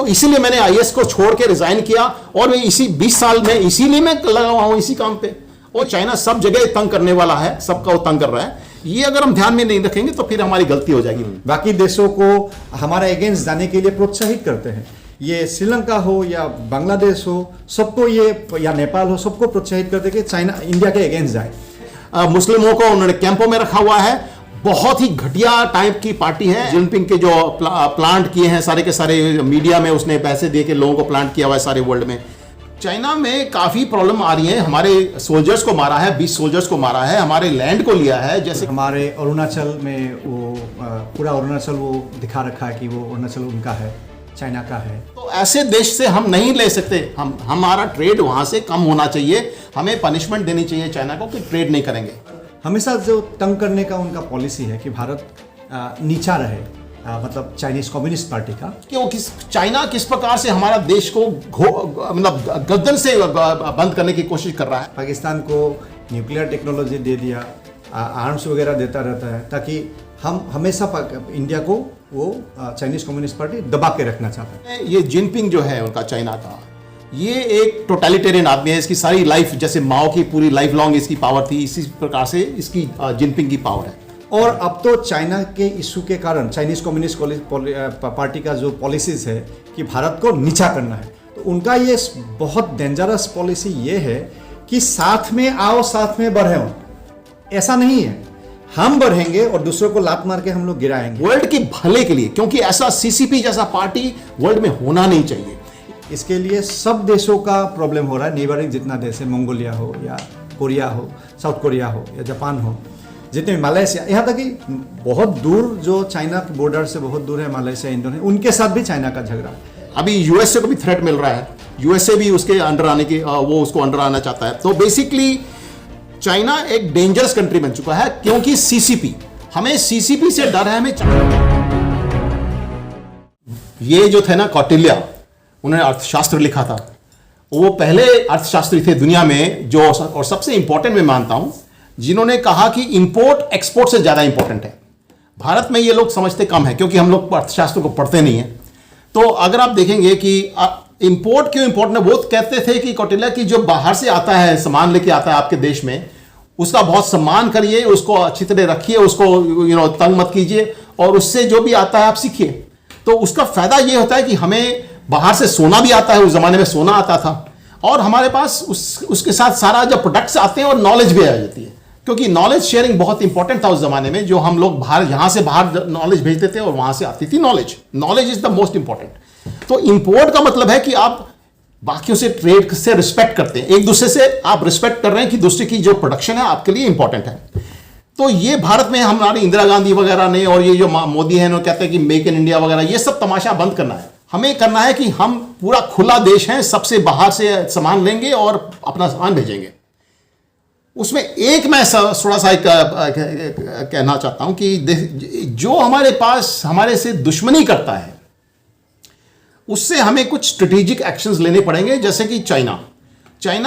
तो इसीलिए मैंने आईएएस को छोड़ के रिजाइन किया और मैं इसी 20 साल में इसीलिए मैं लगा हुआ हूं इसी काम पे। और चाइना सब जगह तंग करने वाला है, सबका वो तंग कर रहा है। ये अगर हम ध्यान में नहीं रखेंगे तो फिर हमारी गलती हो जाएगी। बाकी देशों को हमारा अगेंस्ट जाने के लिए प्रोत्साहित करते हैं। ये श्रीलंका हो या बांग्लादेश हो, सबको ये, या नेपाल हो, सबको प्रोत्साहित करते कि चाइना इंडिया के अगेंस्ट जाए। मुस्लिमों को उन्होंने कैंपों में रखा हुआ है। बहुत ही घटिया टाइप की पार्टी है। जिनपिंग के जो प्लांट किए हैं सारे के सारे मीडिया में उसने पैसे दे के लोगों को प्लांट किया हुआ है सारे वर्ल्ड में। चाइना में काफी प्रॉब्लम आ रही है। हमारे सोल्जर्स को मारा है, 20 सोल्जर्स को मारा है, हमारे लैंड को लिया है। जैसे हमारे अरुणाचल में वो पूरा अरुणाचल वो दिखा रखा है कि वो अरुणाचल उनका है, चाइना का है। तो ऐसे देश से हम नहीं ले सकते। हमारा ट्रेड वहां से कम होना चाहिए। हमें पनिशमेंट देनी चाहिए चाइना को कि ट्रेड नहीं करेंगे। हमेशा जो तंग करने का उनका पॉलिसी है कि भारत नीचा रहे, मतलब चाइनीज कम्युनिस्ट पार्टी का। क्यों चाइना किस प्रकार से हमारा देश को मतलब गर्दन से बंद करने की कोशिश कर रहा है। पाकिस्तान को न्यूक्लियर टेक्नोलॉजी दे दिया, आर्म्स वगैरह देता रहता है ताकि हम हमेशा इंडिया को वो चाइनीज कम्युनिस्ट पार्टी दबा के रखना चाहता है। ये जिनपिंग जो है उनका चाइना का, ये एक टोटलिटेरियन आदमी है। इसकी सारी लाइफ, जैसे माओ की पूरी लाइफ लॉन्ग इसकी पावर थी, इसी प्रकार से इसकी जिनपिंग की पावर है। और अब तो चाइना के इशू के कारण चाइनीज कम्युनिस्ट पार्टी का जो पॉलिसीज है कि भारत को नीचा करना है, तो उनका ये बहुत डेंजरस पॉलिसी ये है कि साथ में आओ साथ में बढ़े हो। ऐसा नहीं है, हम बढ़ेंगे और दूसरों को लात मार के हम लोग गिराएंगे वर्ल्ड के भले के लिए, क्योंकि ऐसा सीसीपी जैसा पार्टी वर्ल्ड में होना नहीं चाहिए। इसके लिए सब देशों का प्रॉब्लम हो रहा है। नेबरिंग जितना देश है, मंगोलिया हो या कोरिया हो, साउथ कोरिया हो या जापान हो, जितने मालयसिया, यहाँ तक कि बहुत दूर जो चाइना के बॉर्डर से बहुत दूर है मालयसिया, इंडोनेशिया, उनके साथ भी चाइना का झगड़ा है। अभी यूएसए को भी थ्रेट मिल रहा है। यूएसए भी उसके अंडर आने की, वो उसको अंडर आना चाहता है। तो बेसिकली चाइना एक डेंजरस कंट्री बन चुका है, क्योंकि सीसीपी, हमें सीसीपी से डर है। हमें ये जो थे ना कौटिल्य, उन्होंने अर्थशास्त्र लिखा था। वो पहले अर्थशास्त्री थे दुनिया में जो, और सबसे इंपॉर्टेंट मैं मानता हूं, जिन्होंने कहा कि इंपोर्ट एक्सपोर्ट से ज्यादा इंपॉर्टेंट है। भारत में ये लोग समझते कम है क्योंकि हम लोग अर्थशास्त्र को पढ़ते नहीं है। तो अगर आप देखेंगे कि इंपोर्ट क्यों इंपॉर्टेंट है, वो कहते थे कि कौटिल्य की जो बाहर से आता है, सामान लेके आता है आपके देश में, उसका बहुत सम्मान करिए, उसको अच्छी तरह रखिए, उसको तंग मत कीजिए, और उससे जो भी आता है आप सीखिए। तो उसका फायदा ये होता है कि हमें बाहर से सोना भी आता है, उस जमाने में सोना आता था, और हमारे पास उसके साथ सारा जब प्रोडक्ट्स आते हैं और नॉलेज भी आ जाती है, क्योंकि नॉलेज शेयरिंग बहुत इंपॉर्टेंट था उस जमाने में। जो हम लोग बाहर, यहाँ से बाहर नॉलेज भेजते थे और वहां से आती थी knowledge. Knowledge is the most important. तो इंपोर्ट का मतलब है कि आप बाकियों से ट्रेड से रिस्पेक्ट करते हैं, एक दूसरे से आप रिस्पेक्ट कर रहे हैं कि दूसरे की जो प्रोडक्शन है आपके लिए इंपॉर्टेंट है। तो ये भारत में हमारी इंदिरा गांधी वगैरह ने, और ये जो मोदी है, कहते हैं कि मेक इन इंडिया वगैरह, ये सब तमाशा बंद करना है। हमें करना है कि हम पूरा खुला देश है, सबसे बाहर से सामान लेंगे और अपना सामान भेजेंगे। उसमें एक मैं थोड़ा सा कहना चाहता हूं कि जो हमारे पास हमारे से दुश्मनी करता है, उससे हमें कुछ स्ट्रेटेजिक एक्शंस लेने पड़ेंगे। जैसे कि चाइना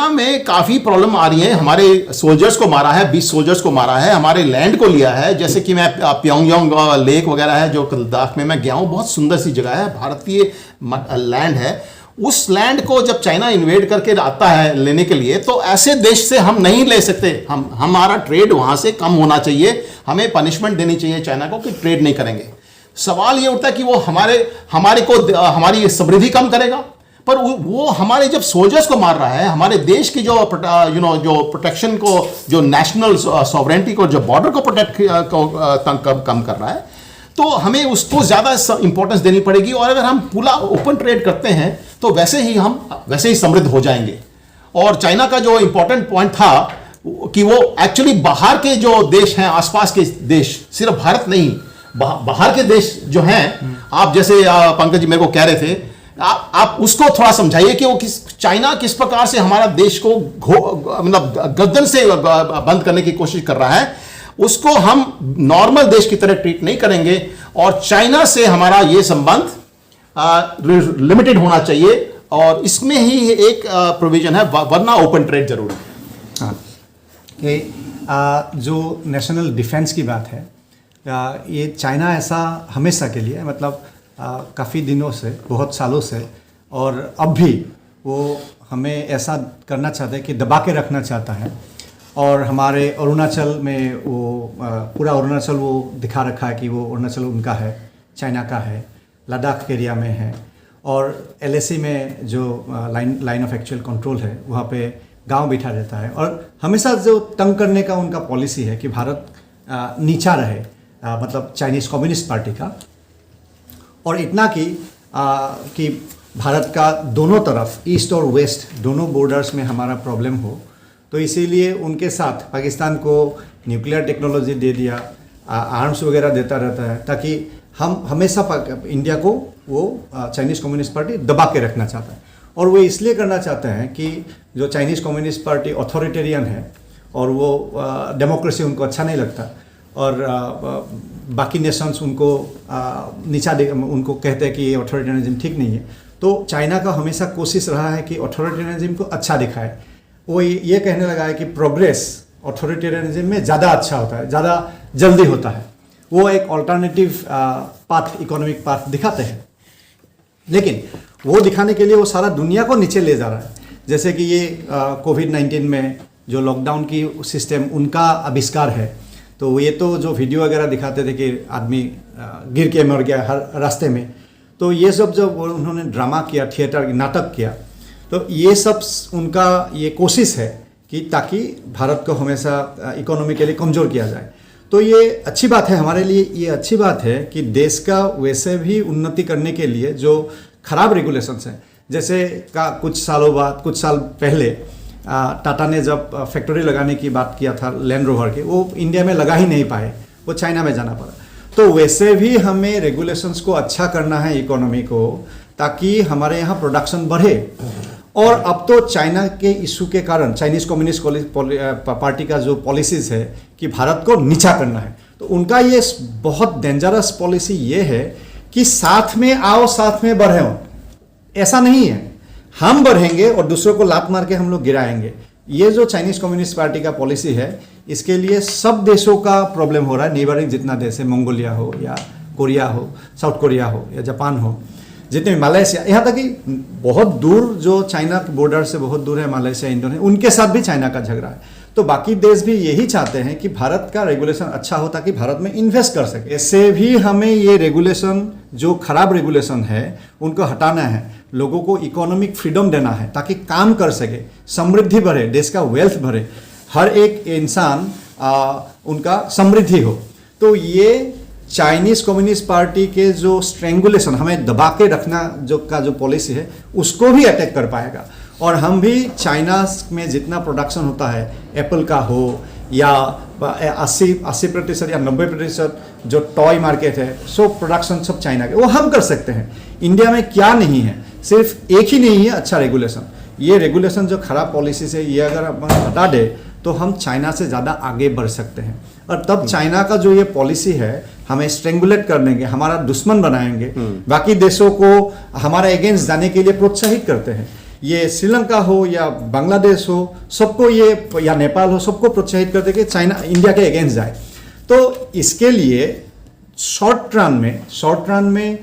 में काफी प्रॉब्लम आ रही है। हमारे सोल्जर्स को मारा है, 20 सोल्जर्स को मारा है, हमारे लैंड को लिया है। जैसे कि मैं प्योंगयांग लेक वगैरह है जो लद्दाख में मैं गया हूं, बहुत सुंदर सी जगह है, भारतीय लैंड है। उस लैंड को जब चाइना इन्वेड करके आता है लेने के लिए, तो ऐसे देश से हम नहीं ले सकते। हमारा ट्रेड वहां से कम होना चाहिए। हमें पनिशमेंट देनी चाहिए चाइना को कि ट्रेड नहीं करेंगे। सवाल ये उठता है कि वो हमारी समृद्धि कम करेगा, पर वो हमारे जब सोल्जर्स को मार रहा है, हमारे देश की जो प्रोटेक्शन को, जो नेशनल सॉवरेंटी को, जो बॉर्डर को प्रोटेक्ट कम कर रहा है, तो हमें उसको ज्यादा इंपॉर्टेंस देनी पड़ेगी। और अगर हम पूरा ओपन ट्रेड करते हैं तो वैसे ही समृद्ध हो जाएंगे। और चाइना का जो इंपॉर्टेंट पॉइंट था कि वो एक्चुअली बाहर के जो देश हैं, आसपास के देश, सिर्फ भारत नहीं, बाहर के देश जो हैं, आप जैसे पंकज जी मेरे को कह रहे थे, आप उसको थोड़ा समझाइए कि वो चाइना किस प्रकार से हमारा देश को गर्दन से बंद करने की कोशिश कर रहा है। उसको हम नॉर्मल देश की तरह ट्रीट नहीं करेंगे, और चाइना से हमारा ये संबंध लिमिटेड होना चाहिए, और इसमें ही एक प्रोविजन है, वरना ओपन ट्रेड जरूर है। हाँ, जो नेशनल डिफेंस की बात है, ये चाइना ऐसा हमेशा के लिए, मतलब काफ़ी दिनों से, बहुत सालों से, और अब भी वो हमें ऐसा करना चाहता है कि दबा के रखना चाहता है। और हमारे अरुणाचल में वो पूरा अरुणाचल वो दिखा रखा है कि वो अरुणाचल उनका है, चाइना का है, लद्दाख एरिया में है, और LAC में जो लाइन ऑफ एक्चुअल कंट्रोल है वहाँ पे गांव बिठा देता है। और हमेशा जो तंग करने का उनका पॉलिसी है कि भारत नीचा रहे, मतलब चाइनीज़ कम्युनिस्ट पार्टी का, और इतना कि भारत का दोनों तरफ, ईस्ट और वेस्ट दोनों बॉर्डर्स में हमारा प्रॉब्लम हो। तो इसीलिए उनके साथ पाकिस्तान को न्यूक्लियर टेक्नोलॉजी दे दिया, आर्म्स वगैरह देता रहता है, ताकि हम हमेशा इंडिया को वो चाइनीज़ कम्युनिस्ट पार्टी दबा के रखना चाहता है। और वो इसलिए करना चाहते हैं कि जो चाइनीज़ कम्युनिस्ट पार्टी ऑथोरिटेरियन है और वो डेमोक्रेसी उनको अच्छा नहीं लगता, और बाकी नेशंस उनको उनको कहते हैं कि ये ऑथोरिटेरियनिज्म ठीक नहीं है। तो चाइना का हमेशा कोशिश रहा है कि ऑथोरिटेरियनिज्म को अच्छा दिखाए। वो ये कहने लगा है कि प्रोग्रेस ऑथोरिटेरियनिज्म में ज़्यादा अच्छा होता है, ज़्यादा जल्दी होता है। वो एक ऑल्टरनेटिव पाथ, इकोनॉमिक पाथ दिखाते हैं, लेकिन वो दिखाने के लिए वो सारा दुनिया को नीचे ले जा रहा है। जैसे कि ये कोविड-19 में जो लॉकडाउन की सिस्टम उनका आविष्कार है, तो ये तो जो वीडियो वगैरह दिखाते थे कि आदमी गिर के मर गया हर रास्ते में, तो ये सब जब उन्होंने ड्रामा किया, थिएटर नाटक किया, तो ये सब उनका ये कोशिश है कि ताकि भारत को हमेशा इकोनॉमिकली कमज़ोर किया जाए। तो ये अच्छी बात है हमारे लिए, ये अच्छी बात है कि देश का वैसे भी उन्नति करने के लिए जो खराब रेगुलेशंस हैं, जैसे कुछ साल पहले टाटा ने जब फैक्ट्री लगाने की बात किया था लैंड रोवर के, वो इंडिया में लगा ही नहीं पाए, वो चाइना में जाना पड़ा। तो वैसे भी हमें रेगुलेशंस को अच्छा करना है इकोनॉमी को, ताकि हमारे यहाँ प्रोडक्शन बढ़े। और अब तो चाइना के इशू के कारण चाइनीज़ कम्युनिस्ट पार्टी का जो पॉलिसीज़ है कि भारत को नीचा करना है, तो उनका ये बहुत डेंजरस पॉलिसी ये है कि साथ में आओ, साथ में बढ़े। ऐसा नहीं है हम बढ़ेंगे और दूसरों को लात मार के हम लोग गिराएंगे। ये जो चाइनीज़ कम्युनिस्ट पार्टी का पॉलिसी है, इसके लिए सब देशों का प्रॉब्लम हो रहा है। नेबरिंग जितना देश है, मंगोलिया हो या कोरिया हो, साउथ कोरिया हो या जापान हो, जितने मालयसिया, यहाँ तक कि बहुत दूर जो चाइना के बॉर्डर से बहुत दूर है मालयसिया, इंडोनेशिया, उनके साथ भी चाइना का झगड़ा है। तो बाकी देश भी यही चाहते हैं कि भारत का रेगुलेशन अच्छा हो ताकि भारत में इन्वेस्ट कर सके। ऐसे भी हमें ये रेगुलेशन, जो खराब रेगुलेशन है, उनको हटाना है, लोगों को इकोनॉमिक फ्रीडम देना है ताकि काम कर सके, समृद्धि बढ़े, देश का वेल्थ बढ़े, हर एक इंसान उनका समृद्धि हो। तो ये चाइनीज़ कम्युनिस्ट पार्टी के जो स्ट्रेंगुलेशन, हमें दबा के रखना जो पॉलिसी है, उसको भी अटैक कर पाएगा। और हम भी चाइना में जितना प्रोडक्शन होता है, एप्पल का हो या 80% या 90% जो टॉय मार्केट है, सो प्रोडक्शन सब चाइना के, वो हम कर सकते हैं। इंडिया में क्या नहीं है, सिर्फ एक ही नहीं है अच्छा रेगुलेशन। ये रेगुलेशन जो खराब पॉलिसी से, ये अगर हम हटा दे तो हम चाइना से ज़्यादा आगे बढ़ सकते हैं। और तब चाइना का जो ये पॉलिसी है हमें स्ट्रेंगुलेट कर देंगे, हमारा दुश्मन बनाएंगे, बाकी देशों को हमारे अगेंस्ट जाने के लिए प्रोत्साहित करते हैं। ये श्रीलंका हो या बांग्लादेश हो, सबको ये, या नेपाल हो, सबको प्रोत्साहित करते कि चाइना इंडिया के अगेंस्ट जाए। तो इसके लिए शॉर्ट रन में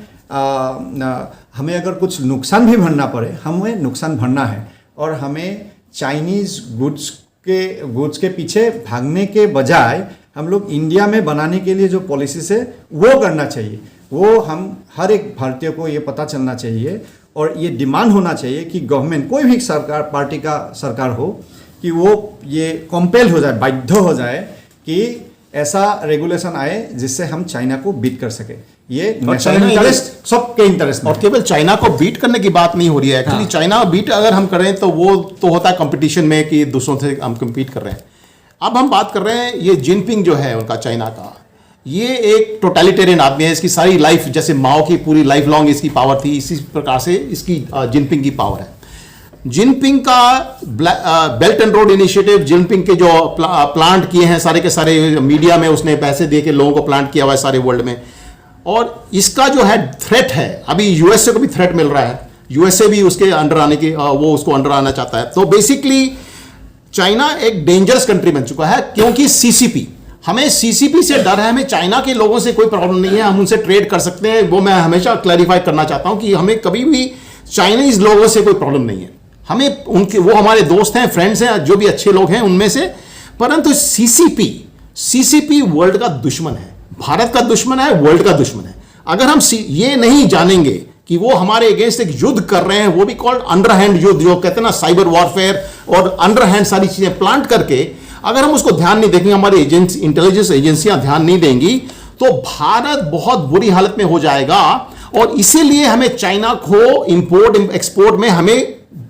हमें अगर कुछ नुकसान भी भरना पड़े, हमें नुकसान भरना है। और हमें चाइनीज़ गुड्स के पीछे भागने के बजाय हम लोग इंडिया में बनाने के लिए जो पॉलिसीज है वो करना चाहिए। वो हम हर एक भारतीय को ये पता चलना चाहिए और ये डिमांड होना चाहिए कि गवर्नमेंट, कोई भी सरकार, पार्टी का सरकार हो, कि वो ये कंपेल हो जाए, बाध्य हो जाए कि ऐसा रेगुलेशन आए जिससे हम चाइना को बीट कर सके। ये नेशनल इंटरेस्ट, सबके इंटरेस्ट। और केवल चाइना को बीट करने की बात नहीं हो रही है एक्चुअली। चाइना बीट अगर हम करें तो वो तो होता है कंपटीशन में कि दूसरों से हम कम्पीट कर रहे हैं। अब हम बात कर रहे हैं ये जिनपिंग जो है उनका, चाइना का, ये एक टोटलिटेरियन आदमी है। इसकी सारी लाइफ, जैसे माओ की पूरी लाइफ लॉन्ग इसकी पावर थी, इसी प्रकार से इसकी जिनपिंग की पावर है। जिनपिंग का belt and road initiative, Jinping के जो प्लांट किए हैं सारे के सारे, मीडिया में उसने पैसे दे के लोगों को प्लांट किया हुआ है सारे वर्ल्ड में। और इसका जो है थ्रेट है, अभी यूएसए को भी थ्रेट मिल रहा है, यूएसए भी उसके अंडर आने की, वो उसको अंडर आना चाहता है। तो बेसिकली चाइना एक डेंजरस कंट्री बन चुका है, क्योंकि सीसीपी, हमें सीसीपी से डर है, हमें चाइना के लोगों से कोई प्रॉब्लम नहीं है, हम उनसे ट्रेड कर सकते हैं। वो मैं हमेशा क्लैरिफाई करना चाहता हूं कि हमें कभी भी चाइनीज लोगों से कोई प्रॉब्लम नहीं है। हमें उनके, वो हमारे दोस्त हैं, फ्रेंड्स हैं, जो भी अच्छे लोग हैं उनमें से। परंतु सीसीपी वर्ल्ड का दुश्मन है, भारत का दुश्मन है, वर्ल्ड का दुश्मन है। अगर हम ये नहीं जानेंगे कि वो हमारे अगेंस्ट एक युद्ध कर रहे हैं, वो भी कॉल्ड अंडरहैंड युद्ध, जो कहते हैं ना साइबर वॉरफेयर, और अंडरहैंड सारी चीजें प्लांट करके अगर हम उसको ध्यान नहीं देंगे, हमारी इंटेलिजेंस एजेंसियां ध्यान नहीं देंगी, तो भारत बहुत बुरी हालत में हो जाएगा। और इसीलिए हमें चाइना को इंपोर्ट एक्सपोर्ट में हमें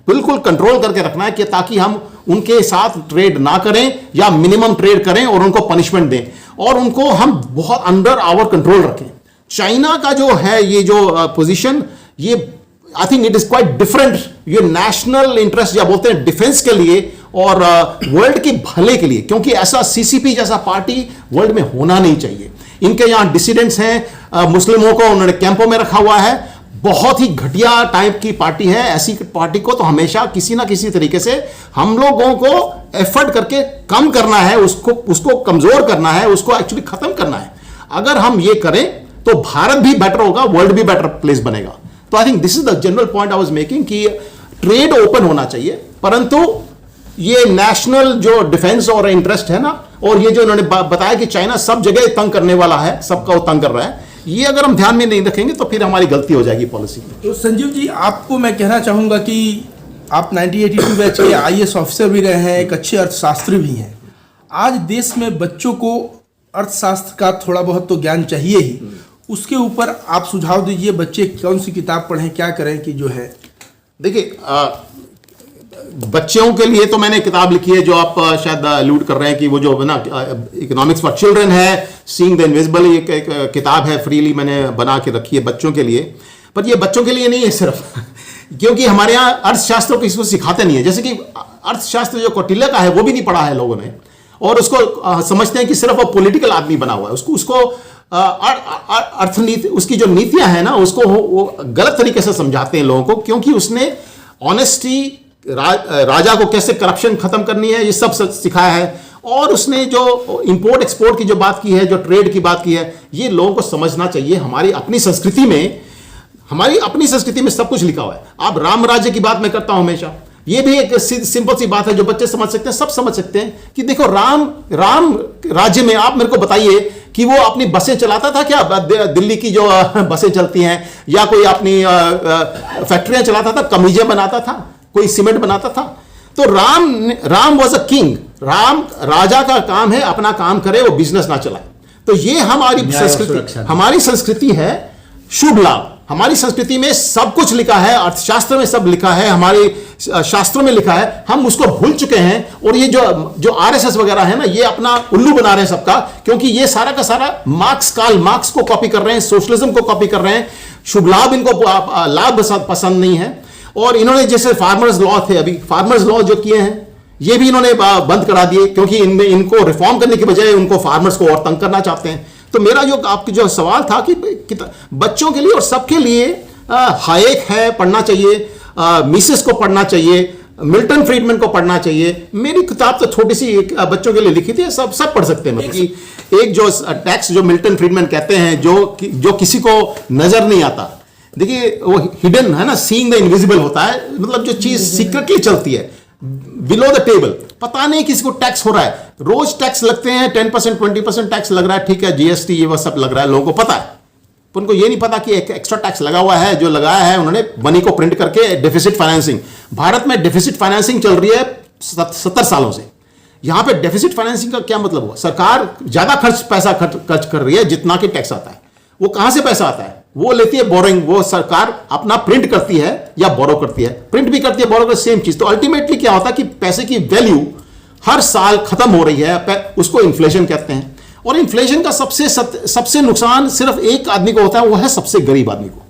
बिल्कुल कंट्रोल करके रखना है, कि ताकि हम उनके साथ ट्रेड ना करें या मिनिमम ट्रेड करें और उनको पनिशमेंट दें, और उनको हम बहुत अंडर आवर कंट्रोल रखें। चाइना का जो है ये जो पोजीशन, ये I think it is quite different. ये नेशनल इंटरेस्ट या बोलते हैं डिफेंस के लिए और वर्ल्ड के भले के लिए, क्योंकि ऐसा सीसीपी जैसा पार्टी वर्ल्ड में होना नहीं चाहिए। इनके यहां डिसिडेंट्स हैं, मुस्लिमों को उन्होंने कैंपों में रखा हुआ है, बहुत ही घटिया टाइप की पार्टी है। ऐसी पार्टी को तो हमेशा किसी ना किसी तरीके से हम लोगों को एफर्ट करके कम करना है, उसको कमजोर करना है, उसको एक्चुअली खत्म करना है। अगर हम ये करें तो भारत भी बेटर होगा, वर्ल्ड भी बेटर प्लेस बनेगा। तो I think this is the general point I was making, कि ट्रेड ओपन होना चाहिए, परंतु ये नेशनल जो डिफेंस और इंटरेस्ट है ना, और ये जो उन्होंने बताया कि चाइना सब जगह तंग करने वाला है, सबका वो तंग कर रहा है, ये अगर हम ध्यान में नहीं रखेंगे तो फिर हमारी गलती हो जाएगी पॉलिसी में। तो संजीव जी, आपको मैं कहना चाहूंगा कि आप 1982 बैच के आईएएस ऑफिसर भी रहे हैं, एक अच्छे अर्थशास्त्री भी हैं। आज देश में बच्चों को अर्थशास्त्र का थोड़ा बहुत तो ज्ञान चाहिए ही, उसके ऊपर आप सुझाव दीजिए, बच्चे कौन सी किताब पढ़ें, क्या करें कि जो है। देखिए, बच्चों के लिए तो मैंने किताब लिखी है, जो आप शायद अलूड कर रहे हैं, कि वो जो ना इकोनॉमिक्स फॉर चिल्ड्रन है, सीइंग द इनविजिबल, एक किताब है, फ्रीली मैंने बना के रखी है बच्चों के लिए। पर ये बच्चों के लिए नहीं है सिर्फ, क्योंकि हमारे यहाँ अर्थशास्त्र को इसको सिखाते नहीं है। जैसे कि अर्थशास्त्र जो कौटिल्य का है वो भी नहीं पढ़ा है लोगों ने, और उसको समझते हैं कि सिर्फ वो पॉलिटिकल आदमी बना हुआ है। उसको अर्थनीति, उसकी जो नीतियां हैं ना, उसको वो गलत तरीके से समझाते हैं लोगों को, क्योंकि उसने ऑनेस्टी, राजा को कैसे करप्शन खत्म करनी है, ये सब सिखाया है। और उसने जो इंपोर्ट एक्सपोर्ट की जो बात की है, जो ट्रेड की बात की है, ये लोगों को समझना चाहिए। हमारी अपनी संस्कृति में सब कुछ लिखा हुआ है। आप राम राज्य की बात मैं करता हूं हमेशा, ये भी एक सिंपल सी बात है जो बच्चे समझ सकते हैं, सब समझ सकते हैं, कि देखो राम राज्य में आप मेरे को बताइए कि वो अपनी बसें चलाता था क्या, दिल्ली की जो बसें चलती हैं, या कोई अपनी फैक्ट्रियां चलाता था, कमीजें बनाता था, कोई सीमेंट बनाता था। तो Ram was a king. Ram राजा का काम है अपना काम करे, वो बिजनेस ना चलाए। तो ये हमारी संस्कृति है शुभ लाभ। हमारी संस्कृति में सब कुछ लिखा है, अर्थशास्त्र में सब लिखा है, हमारे शास्त्रों में लिखा है, हम उसको भूल चुके हैं। और ये जो आरएसएस वगैरह है ना, ये अपना उल्लू बना रहे हैं सबका, क्योंकि ये सारा का सारा कार्ल मार्क्स को कॉपी कर रहे हैं, सोशलिज्म को कॉपी कर रहे हैं। शुभ लाभ इनको लाभ पसंद नहीं है। और इन्होंने जैसे फार्मर्स लॉ थे, अभी फार्मर्स लॉ जो किए हैं, ये भी इन्होंने बंद करा दिए, क्योंकि इनको रिफॉर्म करने के बजाय उनको फार्मर्स को और तंग करना चाहते हैं। तो मेरा जो आपकी जो सवाल था कि बच्चों के लिए और सबके लिए हायेक है पढ़ना चाहिए, मिसेस को पढ़ना चाहिए, मिल्टन फ्रीडमैन को पढ़ना चाहिए। मेरी किताब तो छोटी सी बच्चों के लिए लिखी थी, सब पढ़ सकते हैं। मतलब एक जो टैक्स जो मिल्टन फ्रीडमैन कहते हैं, जो किसी को नजर नहीं आता, देखिए वो हिडन है ना, सीइंग द इनविजिबल होता है, मतलब जो चीज सीक्रेटली चलती है बिलो द टेबल, पता नहीं किसी को टैक्स हो रहा है। रोज टैक्स लगते हैं, 10% 20% टैक्स लग रहा है, ठीक है, जीएसटी ये वो सब लग रहा है, लोगों को पता है। पर उनको ये नहीं पता कि एक एक्स्ट्रा टैक्स लगा हुआ है, जो लगाया है उन्होंने मनी को प्रिंट करके, डेफिसिट फाइनेंसिंग। भारत में डेफिसिट फाइनेंसिंग चल रही है 70 सालों से। यहां पे डेफिसिट फाइनेंसिंग का क्या मतलब हुआ? सरकार ज्यादा पैसा खर्च कर रही है जितना कि टैक्स आता है। वो कहां से पैसा आता है? वो लेती है बोरोइंग, वो सरकार अपना प्रिंट करती है या बोरो करती है, प्रिंट भी करती है, बोरो करती है, सेम चीज। तो अल्टीमेटली क्या होता है कि पैसे की वैल्यू हर साल खत्म हो रही है, उसको इन्फ्लेशन कहते हैं। और इन्फ्लेशन का सबसे नुकसान सिर्फ एक आदमी को होता है, वो है सबसे गरीब आदमी को,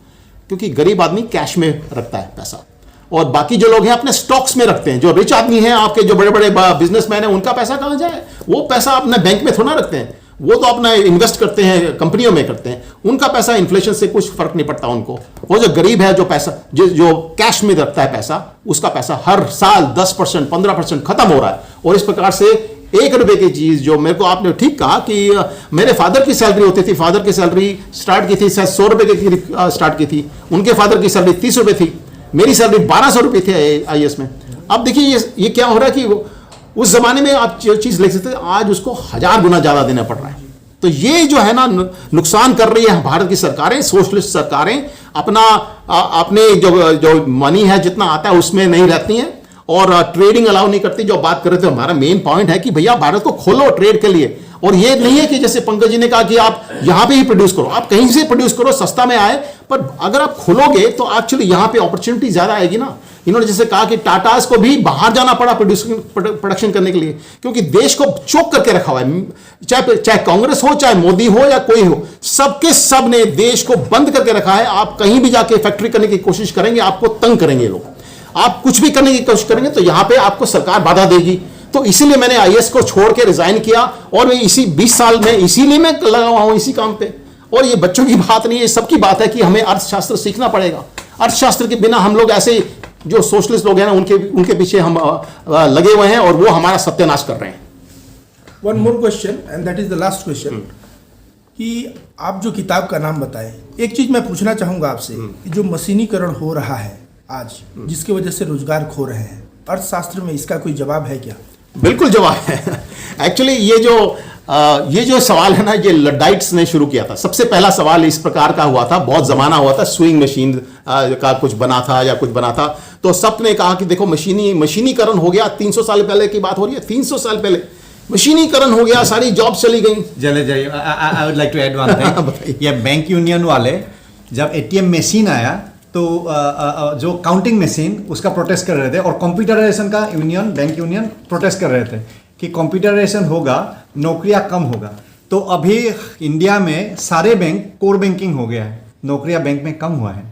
क्योंकि गरीब आदमी कैश में रखता है पैसा, और बाकी जो लोग हैं अपने स्टॉक्स में रखते हैं। जो रिच आदमी हैं, आपके जो बड़े बड़े बिजनेसमैन हैं, उनका पैसा कहां जाए? वो पैसा अपने बैंक में थोड़ा रखते हैं, वो तो अपना इन्वेस्ट करते हैं, कंपनियों में करते हैं। उनका पैसा इन्फ्लेशन से कुछ फर्क नहीं पड़ता उनको। वो जो गरीब है, जो पैसा जो कैश में रखता है पैसा, उसका पैसा हर साल 10% 15% खत्म हो रहा है। और इस प्रकार से 1 रुपए की चीज जो मेरे को, आपने ठीक कहा कि मेरे फादर की सैलरी होती थी, फादर की सैलरी स्टार्ट की थी शायद 100 रुपए के करीब स्टार्ट की थी, उनके फादर की सैलरी 30 रुपए थी, मेरी सैलरी 1200 रुपए थी IAS में। अब देखिए ये क्या हो रहा है कि उस जमाने में आप जो चीज ले सकते थे, आज उसको 1000 गुना ज्यादा देना पड़ रहा है। तो ये जो है ना नुकसान कर रही है भारत की सरकारें, सोशलिस्ट सरकारें, अपने जो मनी है जितना आता है उसमें नहीं रहती हैं और ट्रेडिंग अलाउ नहीं करती। जो बात कर रहे थे, हमारा मेन पॉइंट है कि भैया भारत को खोलो ट्रेड के लिए। और ये नहीं है कि जैसे पंकज जी ने कहा कि आप यहां पे ही प्रोड्यूस करो, आप कहीं से प्रोड्यूस करो, सस्ता में आए, पर अगर आप खोलोगे तो एक्चुअली यहां पे अपॉर्चुनिटी ज्यादा आएगी ना। इन्होंने जैसे कहा कि टाटास को भी बाहर जाना पड़ा प्रोडक्शन करने के लिए, क्योंकि देश को चोक करके रखा हुआ है। चाहे कांग्रेस हो, चाहे मोदी हो या कोई हो, सबके सब ने देश को बंद करके रखा है। आप कहीं भी जाके फैक्ट्री करने की कोशिश करेंगे, आपको तंग करेंगे लोग। आप कुछ भी करने की कोशिश करेंगे तो यहां पे आपको सरकार बाधा देगी। तो इसीलिए मैंने IAS को छोड़ के रिजाइन किया और मैं इसी 20 साल में इसीलिए मैं लगा हुआ हूं इसी काम पे। और ये बच्चों की बात नहीं है, सबकी बात है कि हमें अर्थशास्त्र सीखना पड़ेगा। अर्थशास्त्र के बिना हम लोग ऐसे जो सोशलिस्ट लोग हैं ना, उनके पीछे हम लगे हुए हैं और वो हमारा सत्यानाश कर रहे हैं। One more question and that is the last question, कि आप जो किताब का नाम बताएं, एक चीज मैं पूछना चाहूंगा आपसे, कि जो मशीनीकरण हो रहा है आज, जिसकी वजह से रोजगार खो रहे हैं, अर्थशास्त्र में इसका कोई जवाब है क्या? बिल्कुल जवाब है। एक्चुअली ये जो सवाल है ना, ये लडाइट्स ने शुरू किया था। सबसे पहला सवाल इस प्रकार का हुआ था, बहुत जमाना हुआ था, स्विंग मशीन का कुछ बना था या कुछ बना था, तो सबने कहा कि देखो मशीनीकरण हो गया। 300 साल पहले की बात हो रही है, 300 साल पहले मशीनीकरण हो गया, सारी जॉब चली गई। चले जाइए, I would like to add one thing. ये बैंक यूनियन वाले जब ATM मशीन आया तो जो काउंटिंग मशीन उसका प्रोटेस्ट कर रहे थे, और कंप्यूटराइजेशन का यूनियन, बैंक यूनियन प्रोटेस्ट कर रहे थे कि कंप्यूटराइजेशन होगा, नौकरियां कम होगा। तो अभी इंडिया में सारे बैंक कोर बैंकिंग हो गया है, नौकरियां बैंक में कम हुआ है,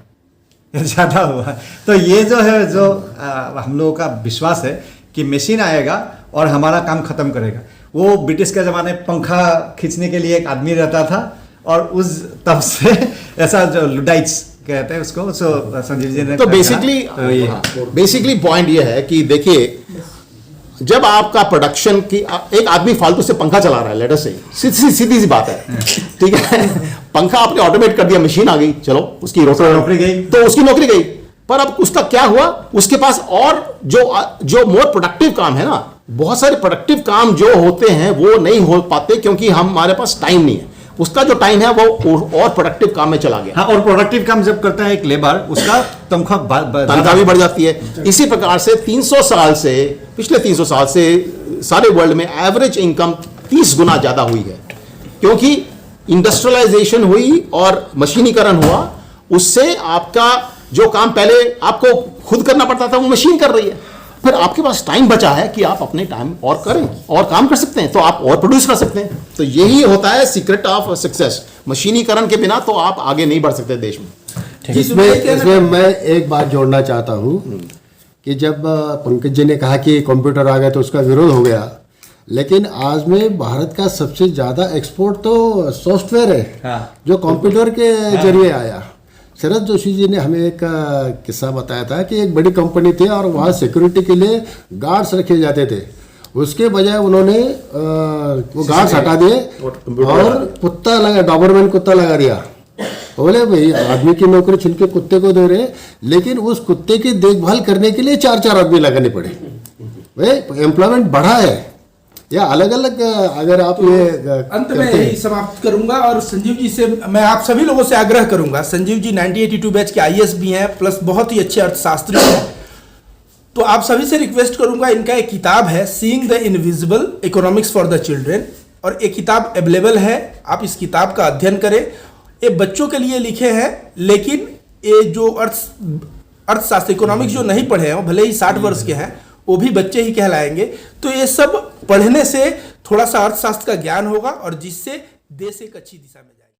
ज़्यादा हुआ है। तो ये जो है, जो हम लोगों का विश्वास है कि मशीन आएगा और हमारा काम खत्म करेगा। वो ब्रिटिश के ज़माने पंखा खींचने के लिए एक आदमी रहता था, और उस तब से ऐसा जो लुडाइट्स कहते हैं उसको, सो संजीव जी ने तो बेसिकली पॉइंट ये है कि देखिए, जब आपका प्रोडक्शन की, एक आदमी फालतू से पंखा चला रहा है, लेटर से सीधी सी बात है, ठीक है, पंखा आपने ऑटोमेट कर दिया, मशीन आ गई, चलो उसकी नौकरी गई, तो उसकी नौकरी गई। पर अब उसका क्या हुआ, उसके पास और जो मोर प्रोडक्टिव काम है ना, बहुत सारे प्रोडक्टिव काम जो होते हैं वो नहीं हो पाते, क्योंकि हमारे पास टाइम नहीं है। उसका जो टाइम है वो और प्रोडक्टिव काम में चला गया। हाँ, और प्रोडक्टिव काम जब करता है एक लेबर, उसका तनख्वाह भी बढ़ जाती है। इसी प्रकार से पिछले 300 साल से सारे वर्ल्ड में एवरेज इनकम 30 गुना ज्यादा हुई है, क्योंकि इंडस्ट्रियलाइजेशन हुई और मशीनीकरण हुआ। उससे आपका जो काम पहले आपको खुद करना पड़ता था, वो मशीन कर रही है। फिर आपके पास टाइम बचा है कि आप अपने टाइम और करें और काम कर सकते हैं, तो आप और प्रोड्यूस कर सकते हैं। तो यही होता है सीक्रेट ऑफ सक्सेस। मशीनीकरण के बिना तो आप आगे नहीं बढ़ सकते देश में। इसमें मैं एक बात जोड़ना चाहता हूँ कि जब पंकज जी ने कहा कि कंप्यूटर आ गया तो उसका विरोध हो गया, लेकिन आज में भारत का सबसे ज़्यादा एक्सपोर्ट तो सॉफ्टवेयर है। हाँ। जो कंप्यूटर के जरिए आया। शरद जोशी जी ने हमें एक किस्सा बताया था कि एक बड़ी कंपनी थी और वहाँ सिक्योरिटी के लिए गार्ड्स रखे जाते थे, उसके बजाय उन्होंने वो गार्ड्स हटा दिए और कुत्ता लगा, डॉबरमैन कुत्ता लगा दिया। बोले भाई आदमी की नौकरी छीन के कुत्ते को दे रहे, लेकिन उस कुत्ते की देखभाल करने के लिए 4-4 आदमी लगाने पड़े। भाई एम्प्लॉयमेंट बढ़ा है या अलग अलग। अगर आप ये अंत में यही समाप्त करूंगा और संजीव जी से मैं आप सभी लोगों से आग्रह करूंगा, संजीव जी 1982 बैच के IAS भी हैं, प्लस बहुत ही अच्छे अर्थशास्त्री हैं, तो आप सभी से रिक्वेस्ट करूंगा, इनका एक किताब है seeing the invisible economics for the children, और एक किताब अवेलेबल है, आप इस किताब का अध्ययन करें। ये बच्चों के लिए लिखे हैं, लेकिन ये जो अर्थशास्त्र इकोनॉमिक्स जो नहीं पढ़े हैं, वो भले ही 60 वर्ष के हैं, वो भी बच्चे ही कहलाएंगे। तो ये सब पढ़ने से थोड़ा सा अर्थशास्त्र का ज्ञान होगा और जिससे देश एक अच्छी दिशा में जाएगा।